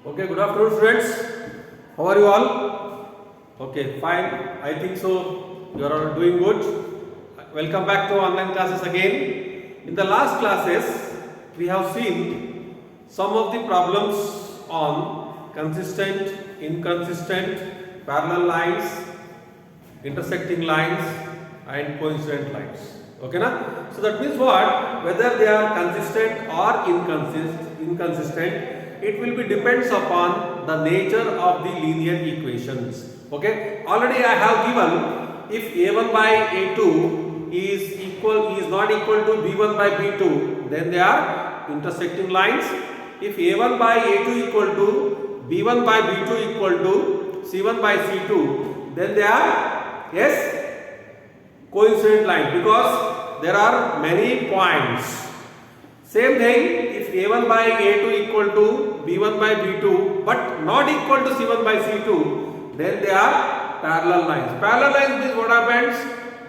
Okay, good afternoon, students. How are you all? Okay, fine. I think so. You are all doing good. Welcome back to online classes again. In the last classes, we have seen some of the problems on consistent, inconsistent, parallel lines, intersecting lines, and coincident lines. Okay, na? So that means what? Whether they are consistent or inconsistent, it will be depends upon the nature of the linear equations. Okay, already I have given if a1 by a2 is not equal to b1 by b2, then they are intersecting lines. If a1 by a2 equal to b1 by b2 equal to c1 by c2, then they are, yes, coincident line, because there are many points. Same thing, if a1 by a2 equal to b1 by b2 but not equal to c1 by c2, then they are parallel lines. Parallel lines means what happens?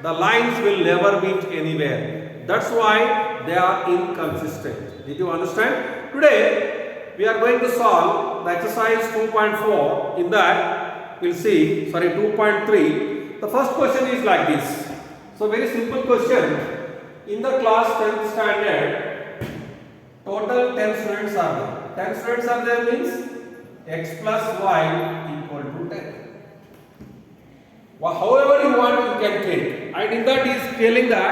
The lines will never meet anywhere. That's why they are inconsistent. Did you understand? Today we are going to solve the exercise 2.4. In that we'll see, 2.3. The first question is like this. So very simple question. In the class 10th standard, total 10 students are there. 10 students are there means x plus y equal to 10. Well, however you want, you can take. And in that is telling that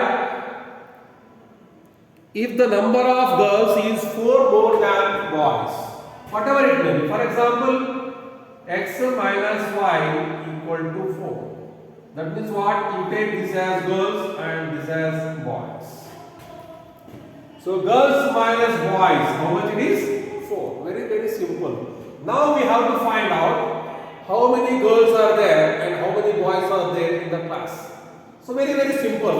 if the number of girls is 4 more than boys, whatever it may be. For example, x minus y equal to 4. That means what? You take this as girls and this as boys. So girls minus boys, how much it is? 4. Very, very simple. Now we have to find out how many girls are there and how many boys are there in the class. So very, very simple.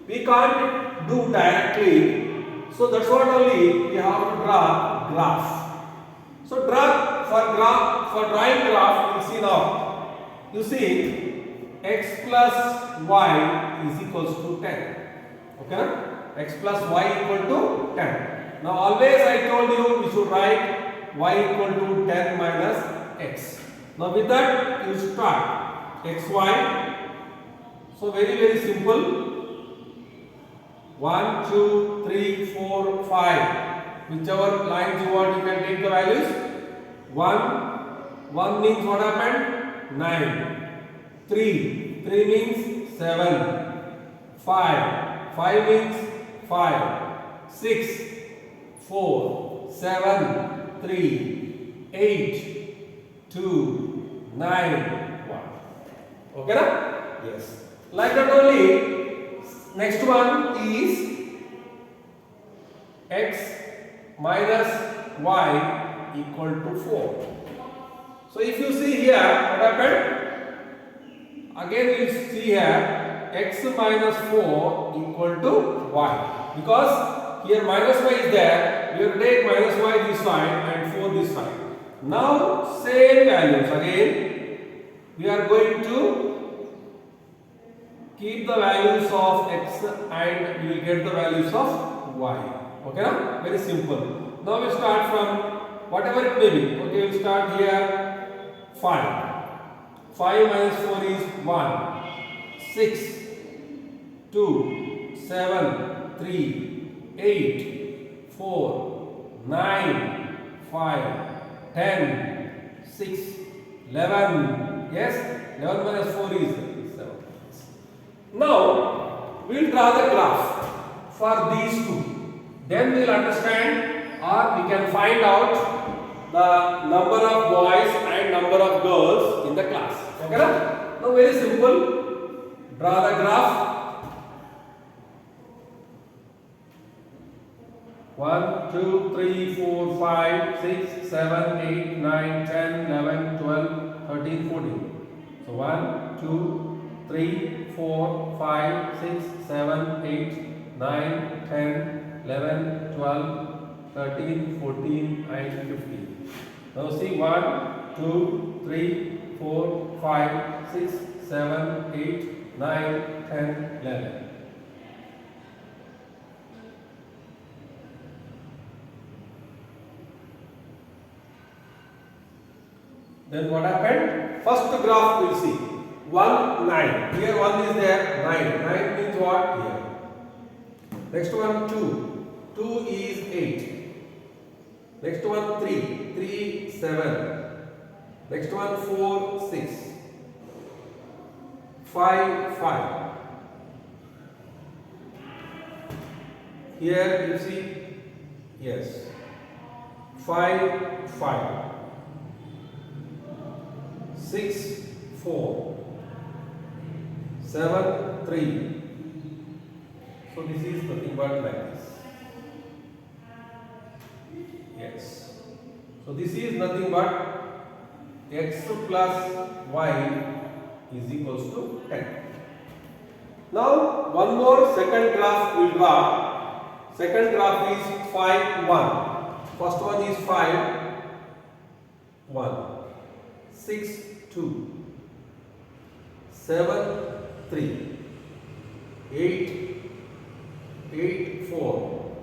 We can't do directly. So that's what only we have to draw graph. So for drawing graph, you see now. You see x plus y is equals to 10. Okay? X plus y equal to 10. Now always I told you we should write y equal to 10 minus x. Now with that you start xy. So very, very simple. 1, 2, 3, 4, 5. Whichever lines you want, you can take the values. 1 means what happened? 9. 3 means 7. 5 means 5, 6, 4, 7, 3, 8, 2, 9, 1. Okay, na? Yes. Like that only. Next one is x minus y equal to 4. So if you see here, what happened? Again we will see here x minus 4 equal to y. Because here minus y is there, we will take minus y this side and 4 this side. Now same values again, we are going to keep the values of x and we will get the values of y. Okay, na? Very simple. Now we start from whatever it may be. Okay, we will start here 5. 5 minus 4 is 1. 6, 2, 7, 3, 8, 4, 9, 5, 10, 6, 11. Yes, 11 minus 4 is 7. Now, we will draw the graph for these two. Then we will understand, or we can find out the number of boys and number of girls in the class. Okay, na? Now very simple. Draw the graph. 1, 2, 3, 4, 5, 6, 7, 8, 9, 10, 11, 12, 13, 14. So 1, 2, 3, 4, 5, 6, 7, 8, 9, 10, 11, 12, 13, 14 and 15. Now see 1, 2, 3, 4, 5, 6, 7, 8, 9, 10, 11. Then what happened? First graph we'll see. 1, 9. Here 1 is there, 9. 9 means what? Here. Next one 2. 2 is 8. Next one 3. 3, 7. Next one 4, 6. 5, 5. Here you see, yes, 5, 5. 6, 4. 7, 3. So this is nothing but like this. Yes. So this is nothing but x plus y is equals to 10. Now one more second graph we will draw. Second graph is 5, 1. First one is 5, 1. 6, 2. 7, 3. 8, 8, 4.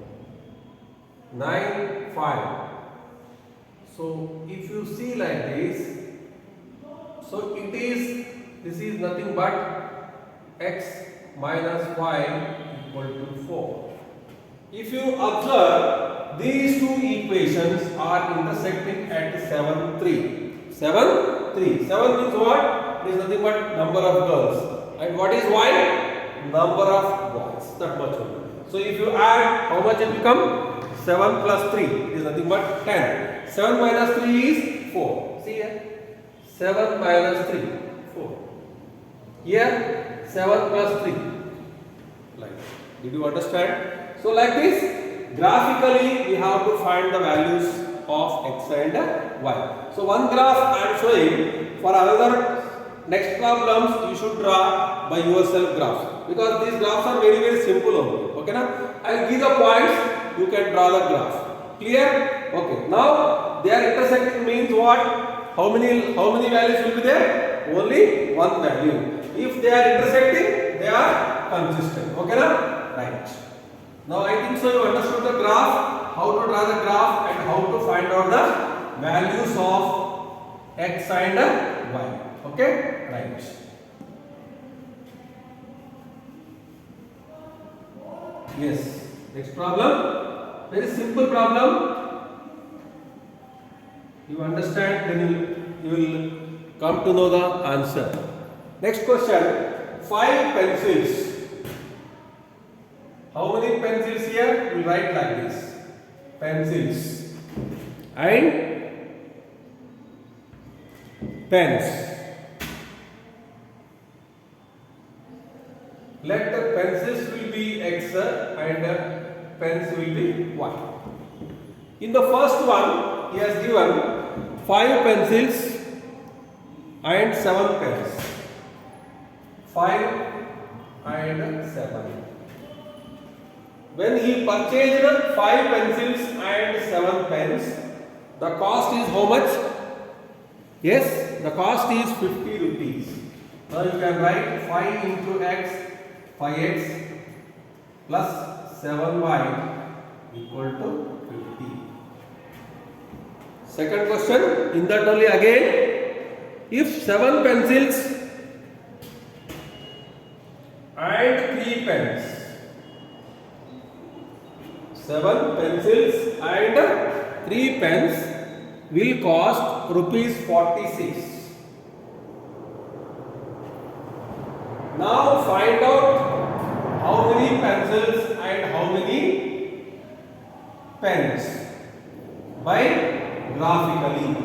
9, 5. So if you see like this, so this is nothing but x minus y equal to 4. If you observe, these two equations are intersecting at 7, 3. 7, 3. 7 means what? It is nothing but number of girls. And what is y? Number of boys. That much only. So if you add, how much it become? 7 plus 3. It is nothing but 10. 7 minus 3 is 4. See here. 7 minus 3. 4. Here 7 plus 3. Like. Did you understand? So like this, graphically we have to find the values of x and y. So one graph I am showing. For another next problems you should draw by yourself graphs, because these graphs are very simple only. Okay na? I will give the points, you can draw the graph. Clear? Okay. Now they are intersecting means what? How many values will be there? Only one value. If they are intersecting, they are consistent. Okay na? Right. Now I think so you understood the graph, how to draw the graph and how to find out the values of x and y. Okay? Right. Yes. Next problem. Very simple problem. You understand, then you will come to know the answer. Next question. 5 pencils. How many pencils here? We will write like this. Pencils and pens. Let the pencils will be x and pens will be y. In the first one, he has given 5 pencils and 7 pens. 5 and 7. When he purchased 5 pencils and 7 pens, the cost is how much? Yes, the cost is 50 rupees. Now you can write 5 into x, 5x plus 7y equal to 50. Second question, in that only again, if 7 pencils and 3 pens, 7 pencils and 3 pens will cost rupees 46. Now find out how many pencils and how many pens by graphically.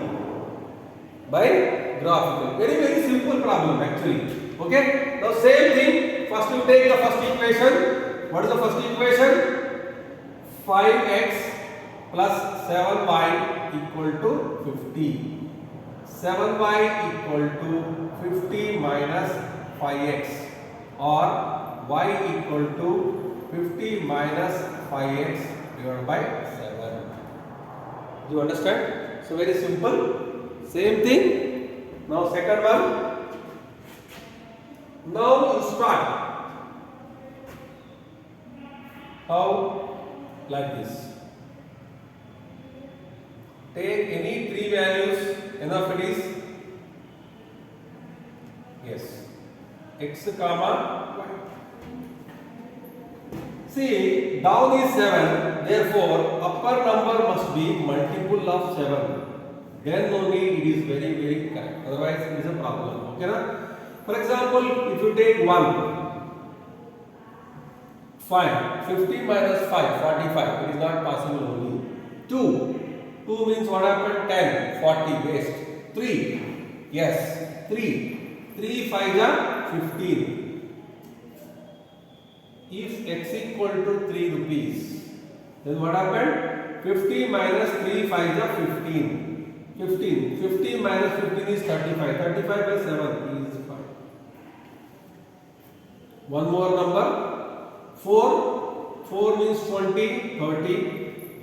Very simple problem actually. Okay. Now same thing. First you take the first equation. What is the first equation? 5x plus 7y equal to 50. 7y equal to 50 minus 5x, or y equal to 50 minus 5x divided by 7. Do you understand? So very simple. Same thing. Now second one. Now you start. How? Like this. Take any 3 values, enough it is. x comma y. See, down is 7, therefore upper number must be multiple of 7. Then only it is very correct. Otherwise it is a problem. Okay na? For example, if you take 1, 5, 50 minus 5, 45. It is not possible only. 2, 2 means what happened? 10, 40 waste. 3, yes, 3 5 are 15. If x equal to 3 rupees, then what happened? 50 minus 3 5 are 15. 15 minus 15 is 35. 35 by 7 is 5. One more number. 4 means 20, 30.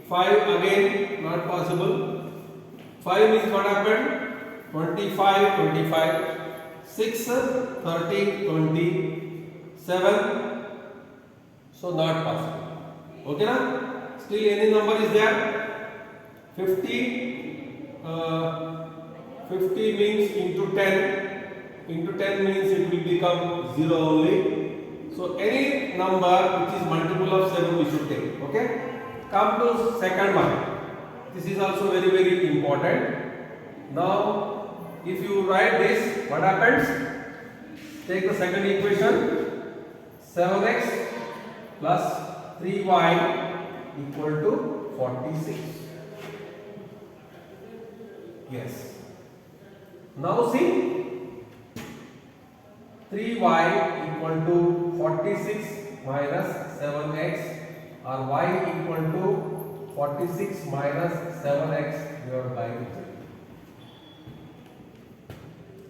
5 again not possible. 5 means what happened? 25, 25. 6, 30, 20. 7. So not possible. Okay na? Still any number is there? 50. 50 means into 10. Into 10 means it will become 0 only. So any number which is multiple of 7 we should take. Okay. Come to second one. This is also very important. Now if you write this, what happens? Take the second equation. 7x plus 3y equal to 46. Yes. Now see. 3y equal to 46 minus 7x or y equal to 46 minus 7x divided by 3.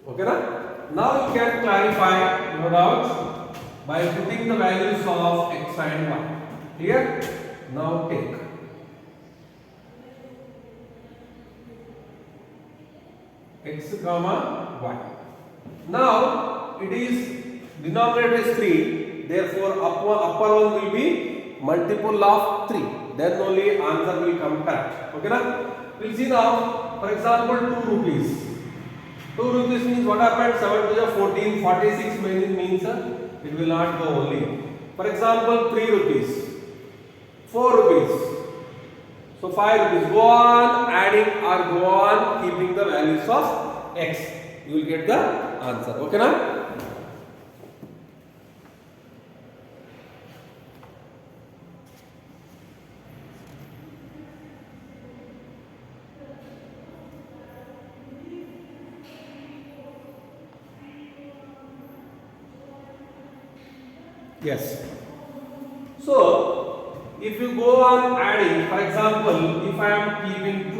Okay na? Now you can clarify your doubts by putting the values of x and y. Here, now take x comma y. Now it is denominator is 3, therefore upper one will be multiple of 3. Then only answer will come correct. Okay na? We'll see now. For example, 2 rupees. 2 rupees means what happened? 7 to the 14, 46 means it will not go only. For example, 3 rupees, 4 rupees. So 5 rupees. Go on adding or go on keeping the values of x. You will get the answer. Okay na? Yes. So, if you go on adding, for example, if I am keeping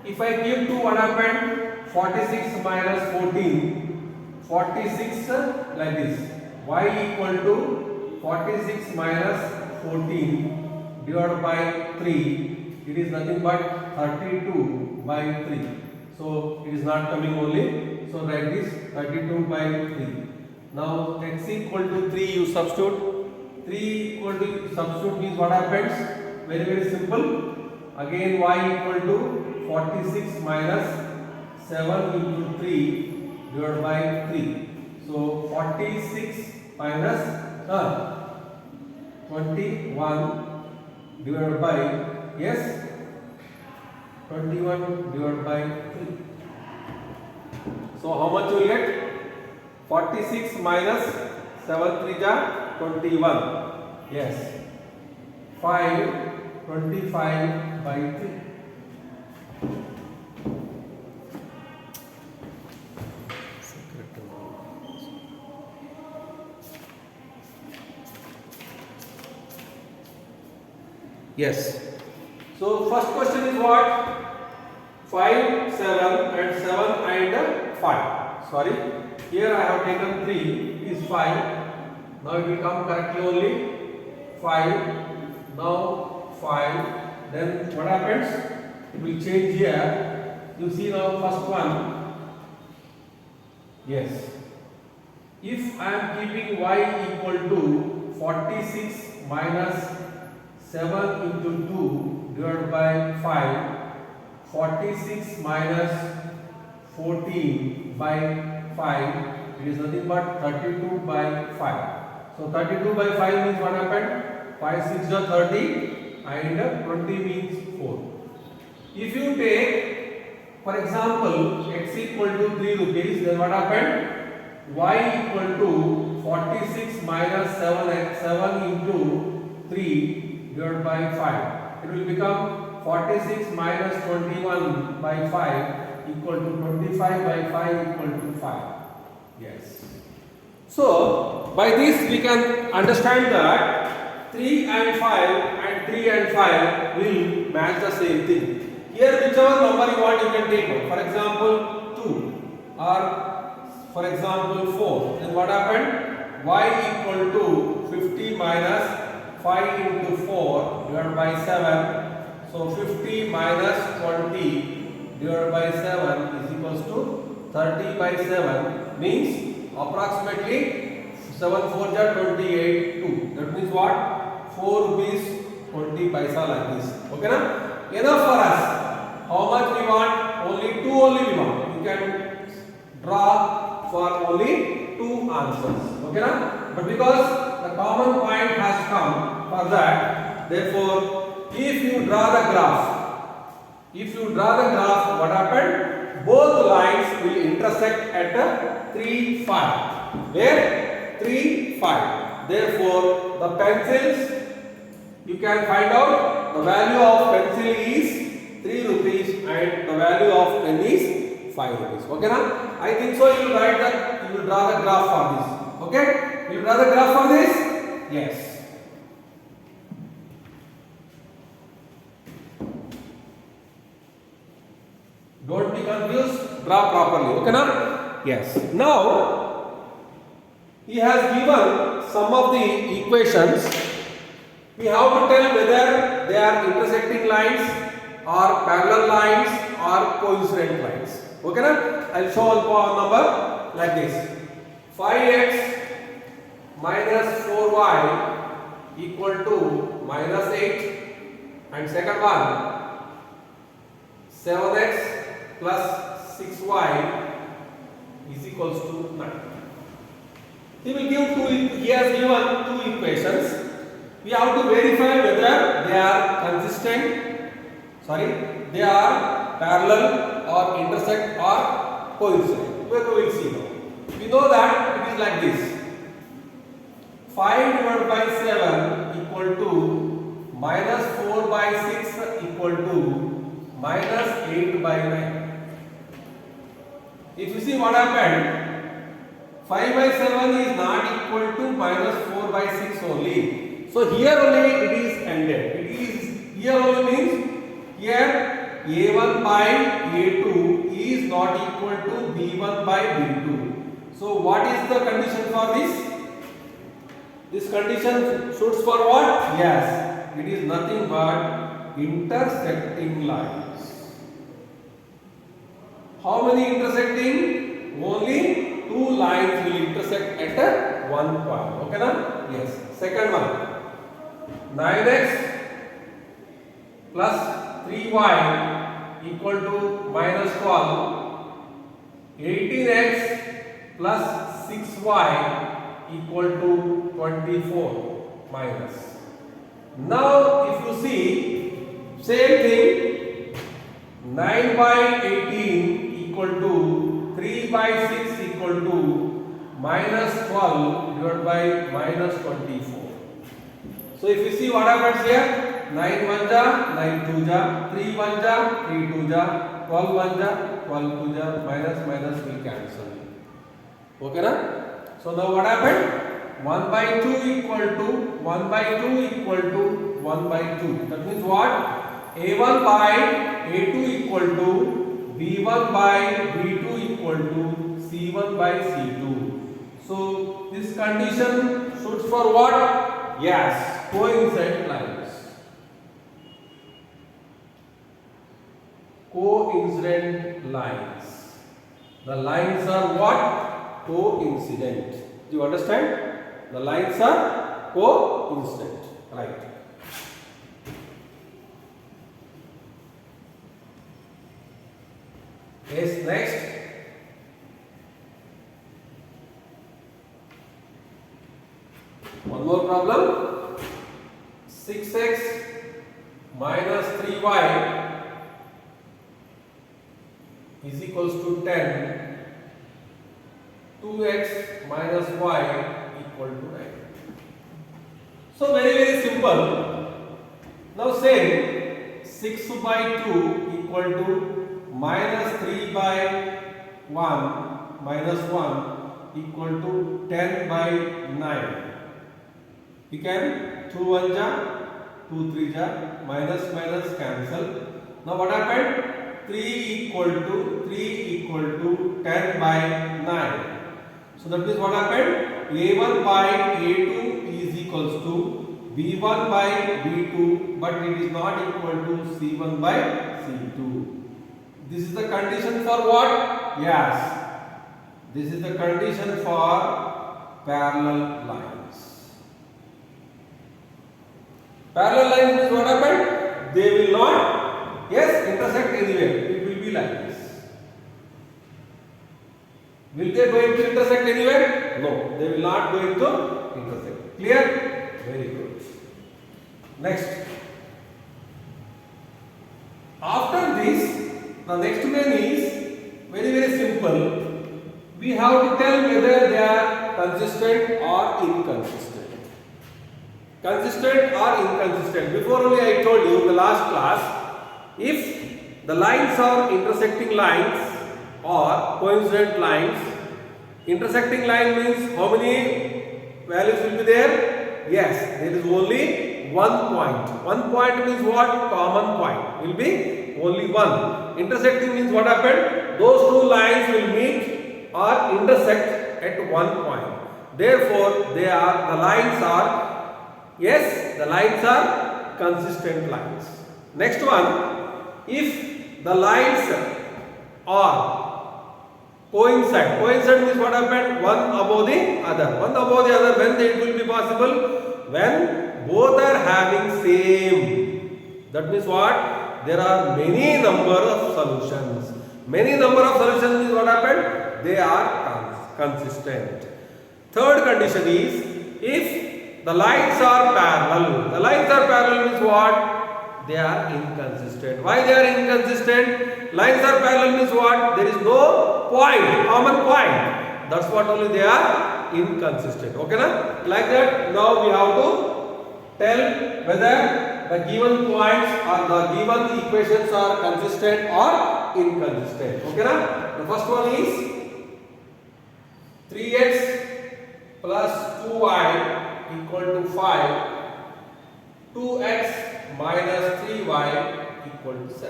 2, if I keep 2, what happened? 46 minus 14, 46 like this. Y equal to 46 minus 14 divided by 3. It is nothing but 32 by 3. So, it is not coming only. So, write this 32 by 3. Now x equal to 3 you substitute. 3 equal to substitute means what happens? Very simple. Again y equal to 46 minus 7 into 3 divided by 3. So 46 minus 21 divided by, yes, 21 divided by 3. So how much you will get? 46 minus 7 3 ja 21. Yes. 25 by 3. Yes. So first question is what? 5, 7 and 7 and 5. Sorry. Here I have taken 3 is 5. Now it will come correctly only 5. Now 5. Then what happens? It will change here. You see now first one. Yes. If I am keeping y equal to 46 minus 7 into 2 divided by 5. 46 minus 14 by 5, it is nothing but 32 by 5. So 32 by 5 means what happened? 5 6 are 30 and 20 means 4. If you take, for example, x equal to 3 rupees, then what happened? Y equal to 46 minus 7 into 3 divided by 5. It will become 46 minus 21 by 5 equal to 25 by 5 equal to 5. Yes. So, by this we can understand that 3 and 5 and 3 and 5 will match the same thing. Here whichever number you want you can take. For example 2 or for example 4. Then what happened? Y equal to 50 minus 5 into 4 divided by 7. So 50 minus 20 divided by 7 is equals to 30 by 7 means approximately 7 4 are 28 2. That means what? 4 rupees 20 paisa like this. Okay na? Enough for us. How much we want? Only 2 only we want. You can draw for only 2 answers. Okay na? But because the common point has come for that, therefore if you draw the graph, what happened? Both lines will intersect at 3 5. Where? 3 5. Therefore the pencils, you can find out the value of pencil is 3 rupees and the value of pen is 5 rupees. Okay na? I think so you will draw the graph for this. Okay? You will draw the graph for this? Yes. Don't be confused. Draw properly. Okay na? Yes. Now, he has given some of the equations. We have to tell whether they are intersecting lines or parallel lines or coincident lines. Okay na? I'll show one number like this. 5x minus 4y equal to minus 8, and second one 7x plus 6y is equals to 9. He will give he has given 2 equations. We have to verify whether they are consistent, they are parallel or intersect or coincident. We will see now. We know that it is like this. 5 divided by 7 equal to minus 4 by 6 equal to minus 8 by 9. If you see what happened, 5 by 7 is not equal to minus 4 by 6 only. So here only it is ended. It is here only means here A1 by A2 is not equal to B1 by B2. So what is the condition for this? This condition suits for what? Yes, it is nothing but intersecting lines. How many intersecting? Only 2 lines will intersect at one point. Okay na? Yes. Second one. 9x plus 3y equal to minus 12. 18x plus 6y equal to 24 minus. Now if you see, same thing, 9 by 18 equal to 3 by 6 equal to minus 12 divided by minus 24. So if you see what happens here, 9 1 ja, 9 2 ja, 3 1 ja, 3 2 ja, 12 1 ja, 12 2 ja, minus minus will cancel. Okay na? So now what happened? 1 by 2 equal to 1 by 2 equal to 1 by 2. That means what? A1 by A2 equal to B1 by B2 equal to C1 by C2. So this condition suits for what? Yes, coincident lines. Coincident lines. The lines are what? Coincident. Do you understand? The lines are coincident. Right. Yes, next. One more problem. 6x minus 3y is equals to 10. 2x minus y equal to 9. So very simple. Now say 6 by 2 equal to minus 3 by 1 minus 1 equal to 10 by 9. We can 2 1 ja, 2 3 ja, minus minus cancel. Now what happened? 3 equal to 10 by 9. So that means what happened? A1 by A2 is equals to B1 by B2, but it is not equal to C1 by C2. This is the condition for what? Yes. This is the condition for parallel lines. Parallel lines means what happened? They will not, yes, intersect anywhere. It will be like this. Will they going to intersect anywhere? No, they will not going to intersect. Clear? Very good. Next. After this, the next one is very simple. We have to tell whether they are consistent or inconsistent. Consistent or inconsistent. Before only I told you in the last class, if the lines are intersecting lines or coincident lines. Intersecting line means how many values will be there? Yes, there is only one point. One point means what? Common point will be only one. Intersecting means what happened? Those two lines will meet or intersect at one point. Therefore, the lines are, yes, the lines are consistent lines. Next one, if the lines are coincide. Coincide means what happened? One above the other. One above the other. When it will be possible? When both are having same. That means what? There are many number of solutions. Many number of solutions means what happened? They are consistent. Third condition is if the lines are parallel. The lines are parallel means what? They are inconsistent. Why they are inconsistent? Lines are parallel means what? There is no point, common point. That's what only they are inconsistent. Okay na? Like that, now we have to tell whether the given points or the given equations are consistent or inconsistent. Okay na? The first one is 3x plus 2y equal to 5. 2x minus 3y equal to 7.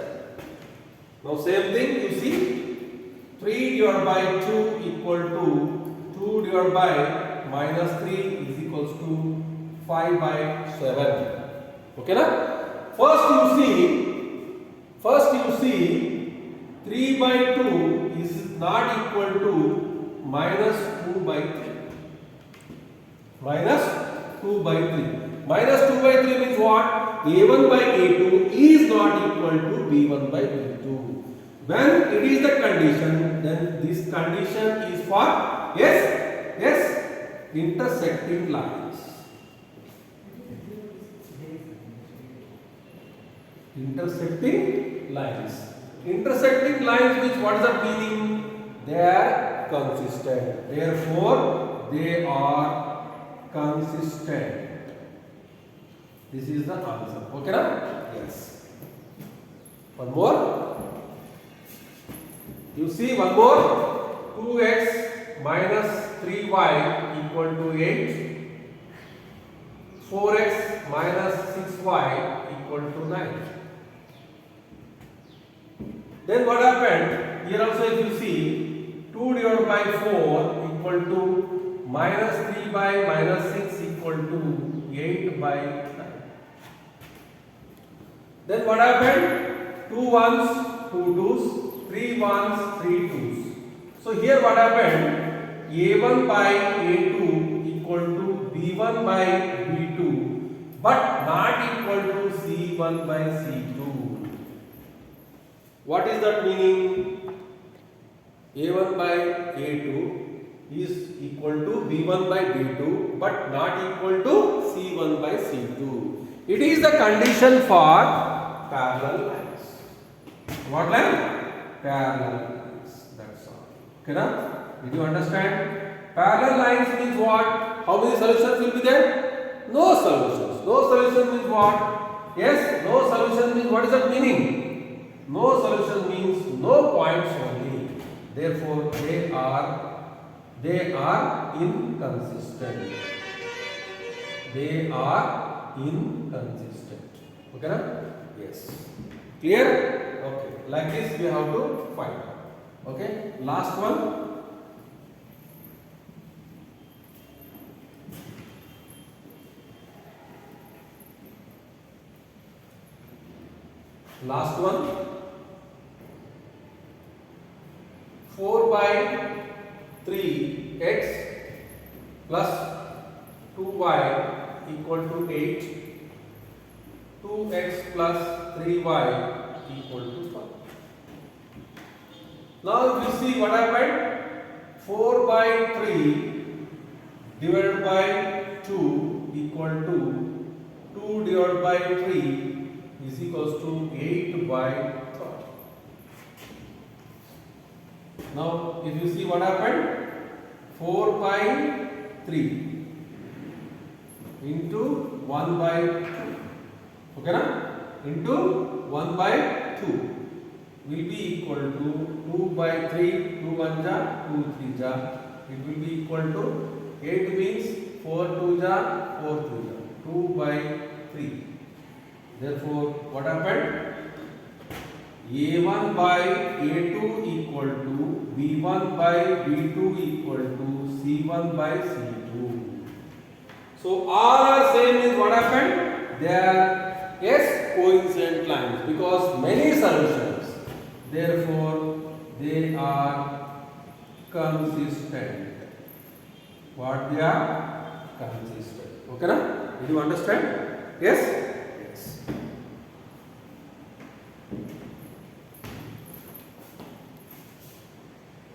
Now same thing you see, 3 divided by 2 equal to 2 divided by minus 3 is equals to 5 by 7. Okay na? First you see 3 by 2 is not equal to minus 2 by 3. Minus 2 by 3. Minus 2 by 3 means what? A1 by A2 is not equal to B1 by B2. When it is the condition, then this condition is for, yes, intersecting lines. Intersecting lines. Intersecting lines means what is the meaning? They are consistent. Therefore, they are consistent. This is the answer. Okay na? Yes. One more. You see one more. 2x minus 3y equal to 8. 4x minus 6y equal to 9. Then what happened? Here also if you see 2 divided by 4 equal to minus 3 by minus 6 equal to 8 by 9. Then what happened? 2 1s, 2 2s, 3 1s, 3 2s. So here what happened? A1 by A2 equal to B1 by B2, but not equal to C1 by C2. What is that meaning? A1 by A2 is equal to B1 by B2 but not equal to C1 by C2. It is the condition for parallel lines. What line? Parallel lines. That's all. Okay, now? Did you understand? Parallel lines means what? How many solutions will be there? No solutions. No solution means what? Yes, no solution means what is that meaning? No solution means no points only. Therefore, they are inconsistent. They are inconsistent. Okay, na? Yes. Clear? Okay. Like this, we have to find. Okay. Last one. Last one. 4 by 3x plus 2y equal to 8. 2x plus 3y equal to 12. Now if you see what happened, 4 by 3 divided by 2 equal to 2 divided by 3 is equals to 8 by 12. Now if you see what happened, 4 by 3 into 1 by 2, okay na? Into 1 by 2 will be equal to 2 by 3, 2 1 ja, 2 3 ja, it will be equal to 8 means 4 2 ja, 4 3 ja, 2 by 3. Therefore, what happened? A1 by A2 equal to B1 by B2 equal to C1 by C2. So all are same is what happened? They are yes coincident lines because many solutions. Therefore, they are consistent. What they are? Consistent. Okay, na? Did you understand? Yes.